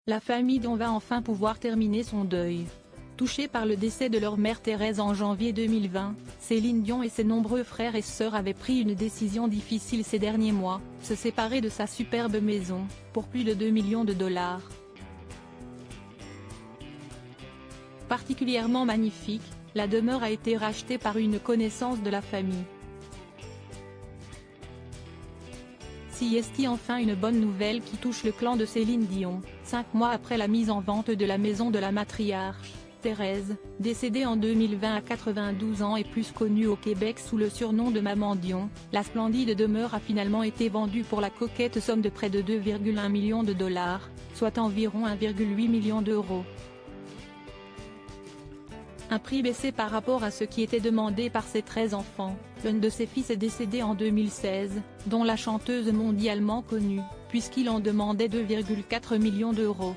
La famille Dion va enfin pouvoir terminer son deuil. Touchée par le décès de leur mère Thérèse en janvier 2020, Céline Dion et ses nombreux frères et sœurs avaient pris une décision difficile ces derniers mois, se séparer de sa superbe maison, pour plus de 2 millions de dollars. Particulièrement magnifique, la demeure a été rachetée par une connaissance de la famille. Si est enfin une bonne nouvelle qui touche le clan de Céline Dion, 5 mois après la mise en vente de la maison de la matriarche, Thérèse, décédée en 2020 à 92 ans et plus connue au Québec sous le surnom de Maman Dion, la splendide demeure a finalement été vendue pour la coquette somme de près de 2,1 millions de dollars, soit environ 1,8 million d'euros. Un prix baissé par rapport à ce qui était demandé par ses 13 enfants. L'un de ses fils est décédé en 2016, dont la chanteuse mondialement connue, puisqu'il en demandait 2,4 millions d'euros.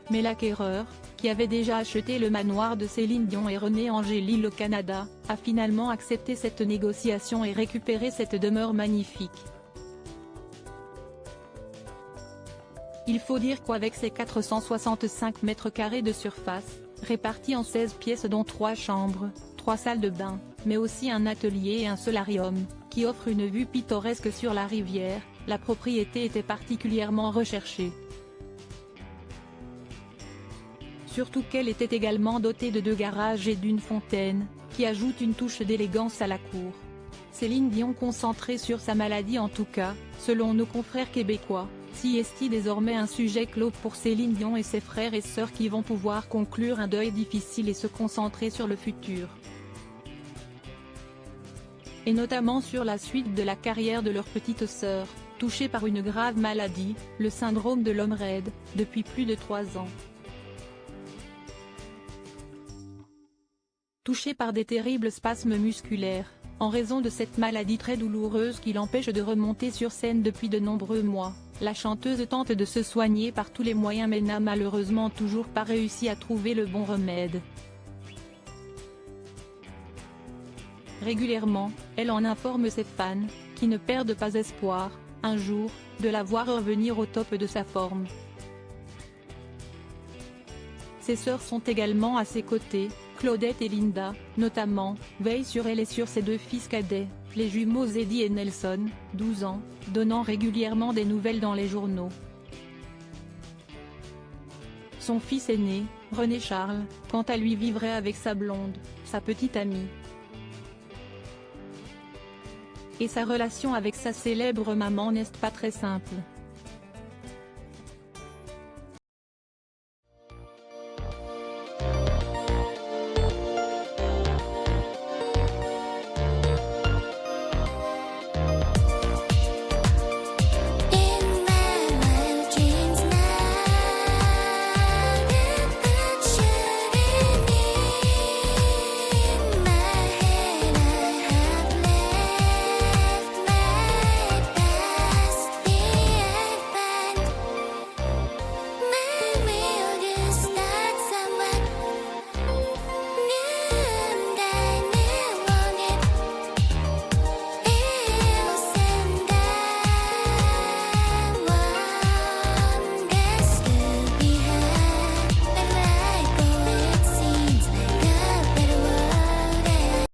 Mais l'acquéreur, qui avait déjà acheté le manoir de Céline Dion et René Angélil au Canada, a finalement accepté cette négociation et récupéré cette demeure magnifique. Il faut dire qu'avec ses 465 mètres carrés de surface, répartis en 16 pièces dont 3 chambres, 3 salles de bain, mais aussi un atelier et un solarium, qui offrent une vue pittoresque sur la rivière, la propriété était particulièrement recherchée. Surtout qu'elle était également dotée de 2 garages et d'une fontaine, qui ajoute une touche d'élégance à la cour. Céline Dion concentrée sur sa maladie en tout cas, selon nos confrères québécois. Si est désormais un sujet clos pour Céline Dion et ses frères et sœurs qui vont pouvoir conclure un deuil difficile et se concentrer sur le futur. Et notamment sur la suite de la carrière de leur petite sœur, touchée par une grave maladie, le syndrome de l'homme raide, depuis plus de 3 ans. Touchée par des terribles spasmes musculaires, en raison de cette maladie très douloureuse qui l'empêche de remonter sur scène depuis de nombreux mois. La chanteuse tente de se soigner par tous les moyens mais n'a malheureusement toujours pas réussi à trouver le bon remède. Régulièrement, elle en informe ses fans, qui ne perdent pas espoir, un jour, de la voir revenir au top de sa forme. Ses sœurs sont également à ses côtés, Claudette et Linda, notamment, veillent sur elle et sur ses 2 fils cadets, les jumeaux Eddie et Nelson, 12 ans, donnant régulièrement des nouvelles dans les journaux. Son fils aîné, René Charles, quant à lui vivrait avec sa blonde, sa petite amie. Et sa relation avec sa célèbre maman n'est pas très simple.